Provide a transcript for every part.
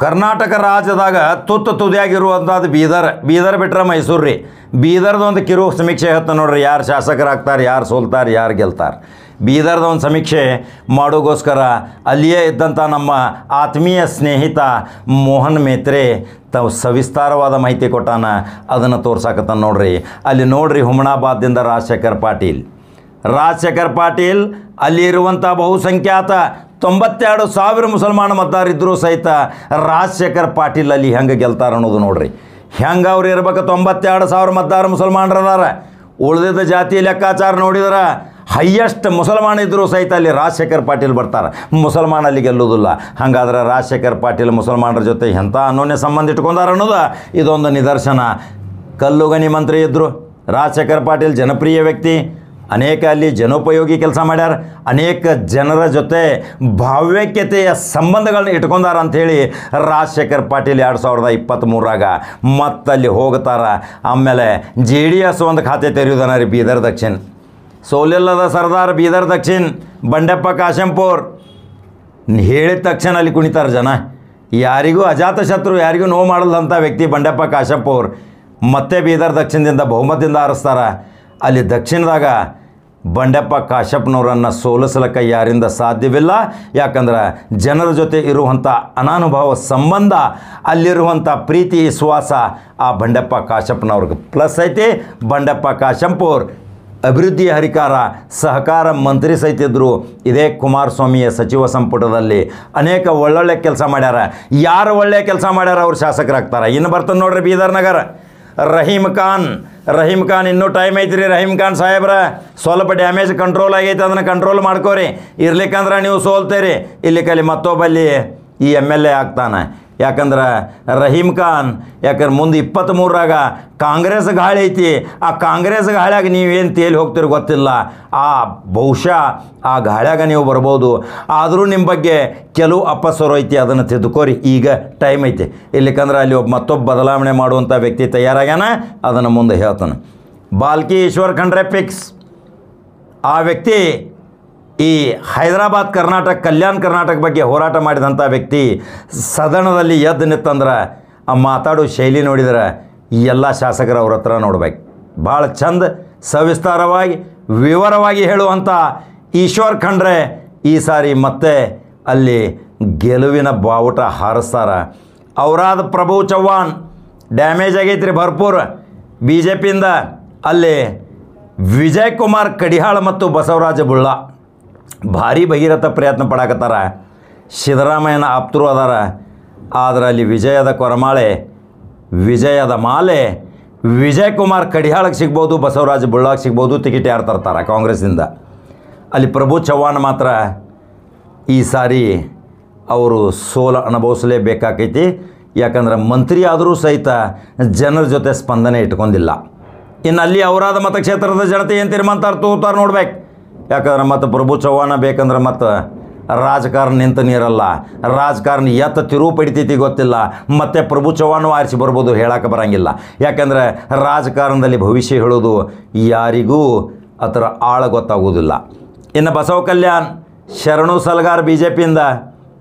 ಕರ್ನಾಟಕ ರಾಜ್ಯದಾಗ ತುದಿಯಾಗಿರುವಂಥದ್ದು ಬೀದರ್ ಬಿಟ್ರೆ ಮೈಸೂರು ರೀ. ಬೀದರ್ದೊಂದು ಕಿರು ಸಮೀಕ್ಷೆ ಹೇಳ್ತಾ ನೋಡ್ರಿ, ಯಾರು ಶಾಸಕರಾಗ್ತಾರೆ, ಯಾರು ಸೋಲ್ತಾರೆ, ಯಾರು ಗೆಲ್ತಾರೆ. ಬೀದರ್ದೊಂದು ಸಮೀಕ್ಷೆ ಮಾಡೋಗೋಸ್ಕರ ಅಲ್ಲಿಯೇ ಇದ್ದಂಥ ನಮ್ಮ ಆತ್ಮೀಯ ಸ್ನೇಹಿತ ಮೋಹನ್ ಮೇತ್ರೆ ತಾವು ಸವಿಸ್ತಾರವಾದ ಮಾಹಿತಿ ಕೊಟ್ಟಾನ, ಅದನ್ನು ತೋರ್ಸಾಕತ್ತಾನ ನೋಡ್ರಿ. ಅಲ್ಲಿ ನೋಡ್ರಿ, ಹುಮನಾಬಾದ್ದಿಂದ ರಾಜಶೇಖರ್ ಪಾಟೀಲ್ ಅಲ್ಲಿರುವಂಥ ಬಹುಸಂಖ್ಯಾತ 92,000 ಮುಸಲ್ಮಾನ ಮತದಾರಿದ್ದರೂ ಸಹಿತ ರಾಜಶೇಖರ್ ಪಾಟೀಲ್ ಅಲ್ಲಿ ಹೆಂಗೆ ಗೆಲ್ತಾರೆ ಅನ್ನೋದು ನೋಡ್ರಿ. ಹೆಂಗೆ ಅವ್ರು ಇರ್ಬೇಕು, 92,000 ಮತದಾರ ಮುಸಲ್ಮಾನರು ಅದಾರ. ಉಳಿದಿದ್ದ ಜಾತಿ ಲೆಕ್ಕಾಚಾರ ನೋಡಿದ್ರೆ ಹೈಯೆಸ್ಟ್ ಮುಸಲ್ಮಾನ ಇದ್ದರೂ ಸಹಿತ ಅಲ್ಲಿ ರಾಜಶೇಖರ್ ಪಾಟೀಲ್ ಬರ್ತಾರೆ, ಮುಸಲ್ಮಾನ ಅಲ್ಲಿ ಗೆಲ್ಲೋದಿಲ್ಲ. ಹಾಗಾದ್ರೆ ರಾಜಶೇಖರ್ ಪಾಟೀಲ್ ಮುಸಲ್ಮಾನರ ಜೊತೆ ಎಂಥ ಅನ್ಯೋನ್ಯ ಸಂಬಂಧ ಇಟ್ಕೊಂಡಾರ ಅನ್ನೋದು ಇದೊಂದು ನಿದರ್ಶನ. ಕಲ್ಲುಗಣಿ ಮಂತ್ರಿ ಇದ್ದರು ರಾಜಶೇಖರ್ ಪಾಟೀಲ್, ಜನಪ್ರಿಯ ವ್ಯಕ್ತಿ, ಅನೇಕ ಅಲ್ಲಿ ಜನೋಪಯೋಗಿ ಕೆಲಸ ಮಾಡ್ಯಾರ, ಅನೇಕ ಜನರ ಜೊತೆ ಭಾವ್ಯತೆಯ ಸಂಬಂಧಗಳನ್ನ ಇಟ್ಕೊಂಡಾರ ಅಂಥೇಳಿ ರಾಜಶೇಖರ್ ಪಾಟೀಲ್ 2023ರಾಗ ಮತ್ತಲ್ಲಿ ಹೋಗ್ತಾರ. ಆಮೇಲೆ JDS ಒಂದು ಖಾತೆ ತೆರೆಯುವುದನ ರೀ ಬೀದರ್ ದಕ್ಷಿಣ. ಸೋಲಿಲ್ಲದ ಸರ್ದಾರ್ ಬೀದರ್ ದಕ್ಷಿಣ ಬಂಡೆಪ್ಪ ಕಾಶೆಂಪುರ್ ಹೇಳಿದ ತಕ್ಷಣ ಅಲ್ಲಿ ಕುಣಿತಾರೆ ಜನ. ಯಾರಿಗೂ ಅಜಾತ ಶತ್ರು, ಯಾರಿಗೂ ನೋವು ಮಾಡಲ್ದಂಥ ವ್ಯಕ್ತಿ ಬಂಡೆಪ್ಪ ಕಾಶೆಂಪುರ್ ಮತ್ತೆ ಬೀದರ್ ದಕ್ಷಿಣದಿಂದ ಬಹುಮತದಿಂದ ಆರಿಸ್ತಾರ. ಅಲ್ಲಿ ದಕ್ಷಿಣದಾಗ ಬಂಡೆಪ್ಪ ಕಾಶಪ್ಪನವರನ್ನು ಸೋಲಿಸಲಿಕ್ಕೆ ಯಾರಿಂದ ಸಾಧ್ಯವಿಲ್ಲ. ಯಾಕಂದ್ರೆ ಜನರ ಜೊತೆ ಇರುವಂಥ ಅನಾನುಭವ ಸಂಬಂಧ, ಅಲ್ಲಿರುವಂಥ ಪ್ರೀತಿ ವಿಶ್ವಾಸ ಆ ಬಂಡೆಪ್ಪ ಕಾಶಪ್ಪನವ್ರಿಗೆ ಪ್ಲಸ್ ಐತಿ. ಬಂಡೆಪ್ಪ ಕಾಶೆಂಪುರ್ ಅಭಿವೃದ್ಧಿ ಹರಿಕಾರ ಸಹಕಾರ ಮಂತ್ರಿ ಸಹಿತ ಇದ್ದರು. ಇದೇ ಕುಮಾರಸ್ವಾಮಿಯ ಸಚಿವ ಸಂಪುಟದಲ್ಲಿ ಅನೇಕ ಒಳ್ಳೊಳ್ಳೆ ಕೆಲಸ ಮಾಡ್ಯಾರ. ಯಾರು ಒಳ್ಳೆಯ ಕೆಲಸ ಮಾಡ್ಯಾರ ಅವ್ರು ಶಾಸಕರಾಗ್ತಾರೆ. ಇನ್ನು ಬರ್ತದೆ ನೋಡ್ರಿ ಬೀದರ್ ನಗರ ರಹೀಮ್ ಖಾನ್ ಇನ್ನೂ ಟೈಮ್ ಐತ್ರಿ. ರಹೀಮ್ ಖಾನ್ ಸಾಹೇಬ್ರ ಸ್ವಲ್ಪ ಡ್ಯಾಮೇಜ್ ಕಂಟ್ರೋಲ್ ಆಗೈತೆ, ಅದನ್ನು ಕಂಟ್ರೋಲ್ ಮಾಡ್ಕೋರಿ. ಇರ್ಲಿಕ್ಕಂದ್ರೆ ನೀವು ಸೋಲ್ತೀರಿ, ಇಲ್ಲಿಕಲ್ಲಿ ಮತ್ತೊಬ್ಬಲ್ಲಿ ಈ MLA ಆಗ್ತಾನೆ. ಯಾಕಂದ್ರೆ ರಹೀಮ್ ಖಾನ್ ಮುಂದೆ 23ರಾಗ ಕಾಂಗ್ರೆಸ್ ಗಾಳಿ ಐತಿ. ಆ ಕಾಂಗ್ರೆಸ್ ಗಾಳ್ಯಾಗ ನೀವೇನು ತೇಲಿ ಹೋಗ್ತೀರಿ ಗೊತ್ತಿಲ್ಲ. ಬಹುಶಃ ಆ ಗಾಳ್ಯಾಗ ನೀವು ಬರ್ಬೋದು. ಆದರೂ ನಿಮ್ಮ ಬಗ್ಗೆ ಕೆಲವು ಅಪಸ್ವರ ಐತಿ, ಅದನ್ನು ತಿದ್ದುಕೋರಿ. ಈಗ ಟೈಮ್ ಐತಿ. ಇಲ್ಲಿಕಂದ್ರೆ ಅಲ್ಲಿ ಮತ್ತೊಬ್ಬ ಬದಲಾವಣೆ ಮಾಡುವಂಥ ವ್ಯಕ್ತಿ ತಯಾರಾಗ್ಯಾನ, ಅದನ್ನು ಮುಂದೆ ಹೇಳ್ತಾನೆ. ಬಾಲ್ಕಿ ಈಶ್ವರ್ ಖಂಡ್ರೆ ಫಿಕ್ಸ್. ಆ ವ್ಯಕ್ತಿ ಈ ಹೈದರಾಬಾದ್ ಕಲ್ಯಾಣ ಕರ್ನಾಟಕ ಬಗ್ಗೆ ಹೋರಾಟ ಮಾಡಿದಂಥ ವ್ಯಕ್ತಿ ಸದನದಲ್ಲಿ ಎದ್ದು ನಿತ್ತಂದ್ರೆ ಆ ಮಾತಾಡೋ ಶೈಲಿ ನೋಡಿದ್ರೆ ಎಲ್ಲ ಶಾಸಕರು ಅವ್ರ ಹತ್ರ ನೋಡ್ಬೇಕು. ಭಾಳ ಚಂದ ಸವಿಸ್ತಾರವಾಗಿ ವಿವರವಾಗಿ ಹೇಳುವಂಥ ಈಶ್ವರ್ ಖಂಡ್ರೆ ಈ ಸಾರಿ ಮತ್ತೆ ಅಲ್ಲಿ ಗೆಲುವಿನ ಬಾವುಟ ಹಾರಿಸ್ತಾರ. ಅವರಾದ ಪ್ರಭು ಚವ್ಹಾಣ್ ಡ್ಯಾಮೇಜ್ ಆಗೈತ್ರಿ ಭರ್ಪೂರ್ BJPಯಿಂದ. ಅಲ್ಲಿ ವಿಜಯ್ ಕುಮಾರ್ ಕಡಿಹಾಳ ಮತ್ತು ಬಸವರಾಜ ಬುಳ್ಳ ಭಾರಿ ಭಗೀರಥ ಪ್ರಯತ್ನ ಪಡಾಕತ್ತಾರ. ಸಿದ್ದರಾಮಯ್ಯನ ಆಪ್ತರು ಅದಾರ. ಆದರೆ ಅಲ್ಲಿ ವಿಜಯದ ಕೊರಮಾಳೆ, ವಿಜಯದ ಮಾಲೆ ವಿಜಯ್ ಕುಮಾರ್ ಕಡಿಹಾಳಕ್ಕೆ ಸಿಗ್ಬೋದು, ಬಸವರಾಜ ಬುಳ್ಳಾಗೆ ಸಿಗ್ಬೋದು. ಟಿಕೆಟ್ ಯಾರು ತರ್ತಾರೆ ಕಾಂಗ್ರೆಸ್ಸಿಂದ. ಅಲ್ಲಿ ಪ್ರಭು ಚವ್ಹಾಣ್ ಮಾತ್ರ ಈ ಸಾರಿ ಅವರು ಸೋಲು ಅನುಭವಿಸಲೇಬೇಕಾಕೈತಿ. ಯಾಕಂದ್ರೆ ಮಂತ್ರಿ ಆದರೂ ಸಹಿತ ಜನರ ಜೊತೆ ಸ್ಪಂದನೆ ಇಟ್ಕೊಂಡಿಲ್ಲ. ಇನ್ನು ಅಲ್ಲಿ ಅವರಾದ ಮತಕ್ಷೇತ್ರದ ಜನತೆ ಏನು ತೀರ್ಮಾನ ತೋತಾರೆ ನೋಡ್ಬೇಕು. ಯಾಕಂದ್ರೆ ಮತ್ತು ಪ್ರಭು ಚವ್ಹಾಣ ಬೇಕಂದ್ರೆ ಮತ್ತು ರಾಜಕಾರಣ ನಿಂತ ನೀರಲ್ಲ, ರಾಜಕಾರಣ ಎತ್ತ ತಿರುವು ಪಡಿತೈತಿ ಗೊತ್ತಿಲ್ಲ. ಮತ್ತು ಪ್ರಭು ಚವ್ಹಾಣ್ ಆರಿಸಿ ಬರ್ಬೋದು, ಹೇಳಕ್ಕೆ ಬರೋಂಗಿಲ್ಲ. ಯಾಕಂದರೆ ರಾಜಕಾರಣದಲ್ಲಿ ಭವಿಷ್ಯ ಹೇಳೋದು ಯಾರಿಗೂ ಅದರ ಆಳ ಗೊತ್ತಾಗೋದಿಲ್ಲ. ಇನ್ನು ಬಸವ ಕಲ್ಯಾಣ್ ಶರಣು ಸಲ್ಗಾರ್ BJPಯಿಂದ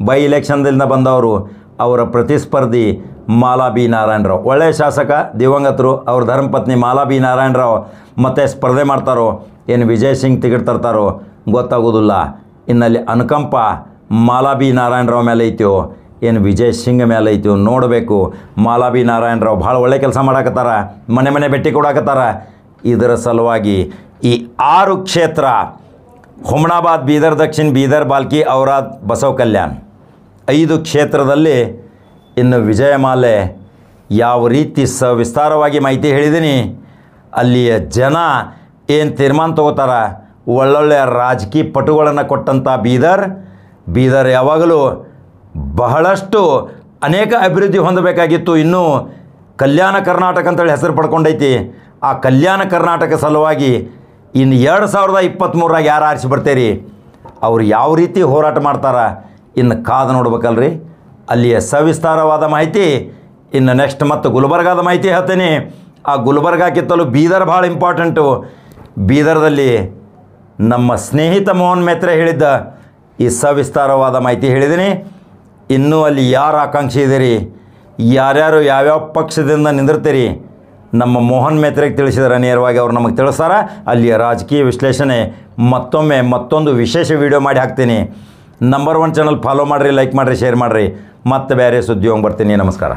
ಬೈ ಇಲೆಕ್ಷನ್ದಿಂದ ಬಂದವರು. ಅವರ ಪ್ರತಿಸ್ಪರ್ಧಿ ಮಾಲಾ ಬಿ ನಾರಾಯಣರಾವ್, ಒಳ್ಳೆಯ ಶಾಸಕ, ದಿವಂಗತರು. ಅವ್ರ ಧರ್ಮಪತ್ನಿ ಮಾಲಾ ಬಿ ನಾರಾಯಣರಾವ್ ಮತ್ತೆ ಸ್ಪರ್ಧೆ ಮಾಡ್ತಾರೋ, ಏನು ವಿಜಯ್ ಸಿಂಗ್ ಟಿಕೆಟ್ ತರ್ತಾರೋ ಗೊತ್ತಾಗೋದಿಲ್ಲ. ಇನ್ನಲ್ಲಿ ಅನುಕಂಪ ಮಾಲಾ ಬಿ ನಾರಾಯಣರಾವ್ ಮೇಲೆ ಐತೋ, ಏನು ವಿಜಯ್ ಸಿಂಗ್ ಮೇಲೆ ಐತೋ ನೋಡಬೇಕು. ಮಾಲಾ ಬಿ ನಾರಾಯಣರಾವ್ ಭಾಳ ಒಳ್ಳೆ ಕೆಲಸ ಮಾಡಾಕತ್ತಾರ, ಮನೆ ಭೇಟಿ ಕೊಡಾಕತ್ತಾರ. ಇದರ ಸಲುವಾಗಿ ಈ 6 ಕ್ಷೇತ್ರ ಹುಮನಾಬಾದ್, ಬೀದರ್ ದಕ್ಷಿಣ, ಬೀದರ್ ಬಾಲ್ಕಿ, ಔರಾದ್, ಬಸವ ಕಲ್ಯಾಣ್ 5 ಕ್ಷೇತ್ರದಲ್ಲಿ ಇನ್ನು ವಿಜಯಮಾಲೆ ಯಾವ ರೀತಿ ವಿಸ್ತಾರವಾಗಿ ಮಾಹಿತಿ ಹೇಳಿದ್ದೀನಿ. ಅಲ್ಲಿಯ ಜನ ಏನು ತೀರ್ಮಾನ ತಗೋತಾರ. ಒಳ್ಳೊಳ್ಳೆಯ ರಾಜಕೀಯ ಪಟುಗಳನ್ನು ಕೊಟ್ಟಂಥ ಬೀದರ್ ಯಾವಾಗಲೂ ಬಹಳಷ್ಟು ಅನೇಕ ಅಭಿವೃದ್ಧಿ ಹೊಂದಬೇಕಾಗಿತ್ತು. ಇನ್ನೂ ಕಲ್ಯಾಣ ಕರ್ನಾಟಕ ಅಂತೇಳಿ ಹೆಸರು ಪಡ್ಕೊಂಡೈತಿ. ಆ ಕಲ್ಯಾಣ ಕರ್ನಾಟಕ ಸಲುವಾಗಿ ಇನ್ನು 2023ರಾಗ ಯಾರು ಆರಿಸಿ ಬರ್ತೀರಿ, ಅವ್ರು ಯಾವ ರೀತಿ ಹೋರಾಟ ಮಾಡ್ತಾರ ಇನ್ನು ಕಾದು ನೋಡ್ಬೇಕಲ್ರಿ. ಅಲ್ಲಿಯ ಸವಿಸ್ತಾರವಾದ ಮಾಹಿತಿ ಇನ್ನು ನೆಕ್ಸ್ಟ್ ಮತ್ತು ಗುಲ್ಬರ್ಗಾದ ಮಾಹಿತಿ ಹೇಳ್ತೀನಿ. ಆ ಗುಲ್ಬರ್ಗಾಕ್ಕಿಂತಲೂ ಬೀದರ್ ಭಾಳ ಇಂಪಾರ್ಟೆಂಟು. ಬೀದರ್ದಲ್ಲಿ ನಮ್ಮ ಸ್ನೇಹಿತ ಮೋಹನ್ ಮೇತ್ರೆ ಹೇಳಿದ್ದ ಈ ಸವಿಸ್ತಾರವಾದ ಮಾಹಿತಿ ಹೇಳಿದ್ದೀನಿ. ಇನ್ನೂ ಅಲ್ಲಿ ಯಾರು ಆಕಾಂಕ್ಷಿ ಇದೀರಿ, ಯಾರ್ಯಾರು ಯಾವ್ಯಾವ ಪಕ್ಷದಿಂದ ನಿಂದಿರ್ತೀರಿ, ನಮ್ಮ ಮೋಹನ್ ಮೇತ್ರೆಗೆ ತಿಳಿಸಿದಾರೆ ನೇರವಾಗಿ, ಅವ್ರು ನಮಗೆ ತಿಳಿಸ್ತಾರ. ಅಲ್ಲಿಯ ರಾಜಕೀಯ ವಿಶ್ಲೇಷಣೆ ಮತ್ತೊಂದು ವಿಶೇಷ ವೀಡಿಯೋ ಮಾಡಿ ಹಾಕ್ತೀನಿ. ನಂಬರ್ 1 ಚಾನಲ್ ಫಾಲೋ ಮಾಡಿರಿ, ಲೈಕ್ ಮಾಡಿರಿ, ಶೇರ್ ಮಾಡಿರಿ. ಮತ್ತೆ ಬೇರೆ ಸುದ್ದಿ ಹೋಗಿ ಬರ್ತೀನಿ. ನಮಸ್ಕಾರ.